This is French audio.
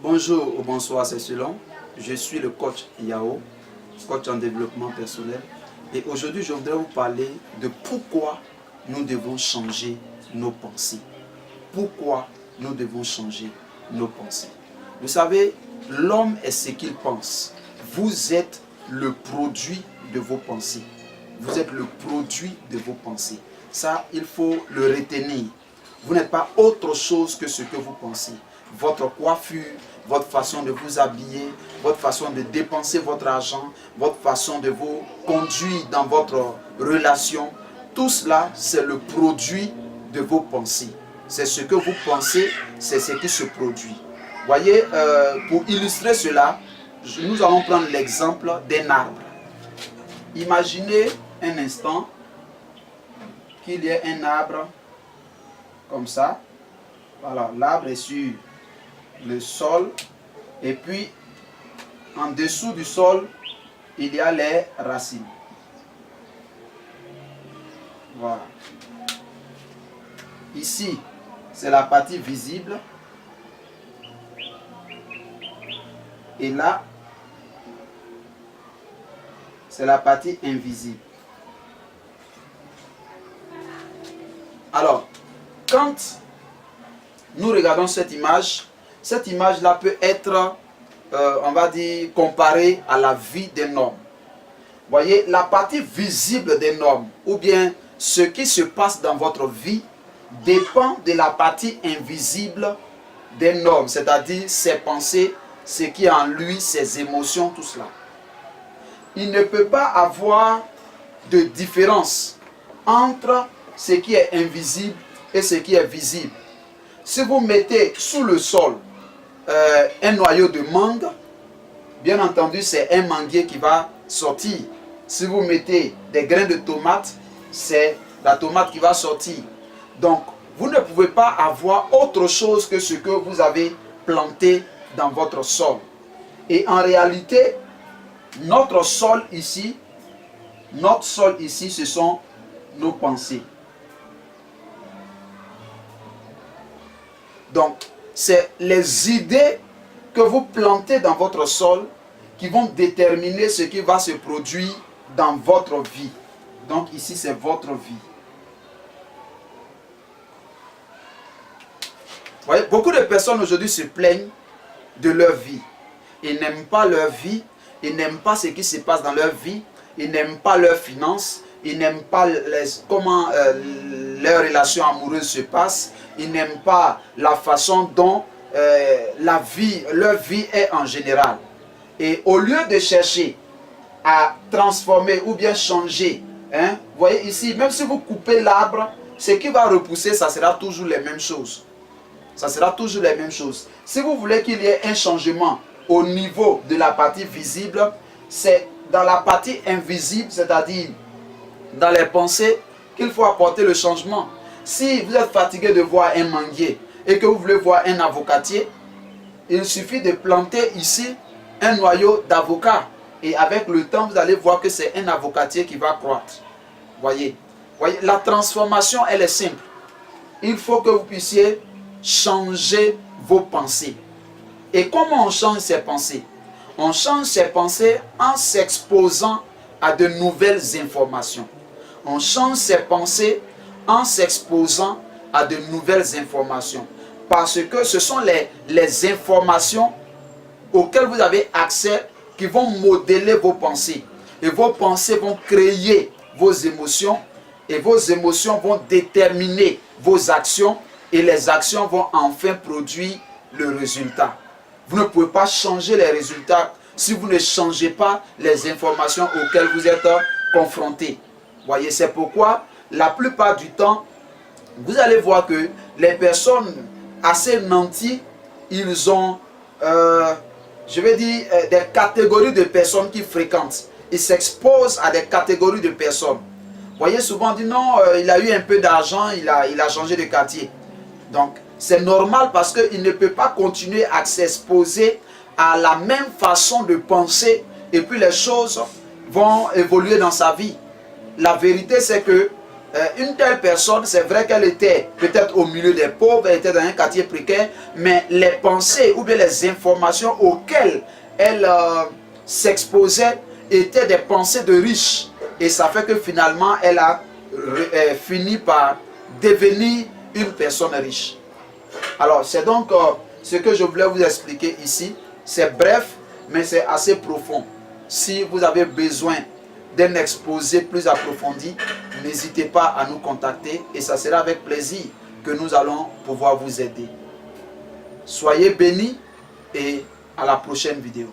Bonjour ou bonsoir, c'est selon. Je suis le coach Yao, coach en développement personnel. Et aujourd'hui, je voudrais vous parler de pourquoi nous devons changer nos pensées. Pourquoi nous devons changer nos pensées. Vous savez, l'homme est ce qu'il pense. Vous êtes le produit de vos pensées. Vous êtes le produit de vos pensées. Ça, il faut le retenir. Vous n'êtes pas autre chose que ce que vous pensez. Votre coiffure, votre façon de vous habiller, votre façon de dépenser votre argent, votre façon de vous conduire dans votre relation, tout cela, c'est le produit de vos pensées. C'est ce que vous pensez, c'est ce qui se produit. Voyez, pour illustrer cela, nous allons prendre l'exemple d'un arbre. Imaginez un instant qu'il y ait un arbre comme ça. Voilà, l'arbre est sur le sol et puis en dessous du sol, il y a les racines. Voilà. Ici, c'est la partie visible. Et là, c'est la partie invisible. Alors, quand nous regardons cette image-là peut être, on va dire, comparée à la vie d'un homme. Voyez, la partie visible d'un homme, ou bien ce qui se passe dans votre vie, dépend de la partie invisible d'un homme, c'est-à-dire ses pensées, ce qui est en lui, ses émotions, tout cela. Il ne peut pas avoir de différence entre ce qui est invisible et ce qui est visible. Si vous mettez sous le sol un noyau de mangue, bien entendu, c'est un manguier qui va sortir. Si vous mettez des grains de tomate, c'est la tomate qui va sortir. Donc, vous ne pouvez pas avoir autre chose que ce que vous avez planté dans votre sol. Et en réalité, notre sol ici, ce sont nos pensées. Donc, c'est les idées que vous plantez dans votre sol qui vont déterminer ce qui va se produire dans votre vie. Donc, ici, c'est votre vie. Vous voyez, beaucoup de personnes aujourd'hui se plaignent de leur vie. Ils n'aiment pas leur vie, ils n'aiment pas ce qui se passe dans leur vie, ils n'aiment pas leurs finances, ils n'aiment pas comment leurs relations amoureuses se passent, ils n'aiment pas la façon dont leur vie est en général. Et au lieu de chercher à transformer ou bien changer, vous voyez ici, même si vous coupez l'arbre, ce qui va repousser, ça sera toujours les mêmes choses. Ça sera toujours les mêmes choses. Si vous voulez qu'il y ait un changement au niveau de la partie visible, c'est dans la partie invisible, c'est-à-dire dans les pensées, qu'il faut apporter le changement. Si vous êtes fatigué de voir un manguier et que vous voulez voir un avocatier, il suffit de planter ici un noyau d'avocat. Et avec le temps, vous allez voir que c'est un avocatier qui va croître. Voyez, la transformation, elle est simple. Il faut que vous puissiez changer vos pensées. Et comment on change ses pensées? On change ses pensées en s'exposant à de nouvelles informations. On change ses pensées en s'exposant à de nouvelles informations. Parce que ce sont les informations auxquelles vous avez accès qui vont modeler vos pensées. Et vos pensées vont créer vos émotions. Et vos émotions vont déterminer vos actions. Et les actions vont enfin produire le résultat. Vous ne pouvez pas changer les résultats si vous ne changez pas les informations auxquelles vous êtes confrontés. Voyez, c'est pourquoi la plupart du temps, vous allez voir que les personnes assez nanties, ils ont, je vais dire, des catégories de personnes qui fréquentent. Ils s'exposent à des catégories de personnes. Voyez, souvent on dit non, il a eu un peu d'argent, il a changé de quartier. Donc, c'est normal parce qu'il ne peut pas continuer à s'exposer à la même façon de penser et puis les choses vont évoluer dans sa vie. La vérité, c'est que une telle personne, c'est vrai qu'elle était peut-être au milieu des pauvres, elle était dans un quartier précaire, mais les pensées ou bien les informations auxquelles elle s'exposait étaient des pensées de riches. Et ça fait que finalement, elle a fini par devenir une personne riche. Alors, c'est donc ce que je voulais vous expliquer ici. C'est bref, mais c'est assez profond. Si vous avez besoin d'un exposé plus approfondi, n'hésitez pas à nous contacter et ça sera avec plaisir que nous allons pouvoir vous aider. Soyez bénis et à la prochaine vidéo.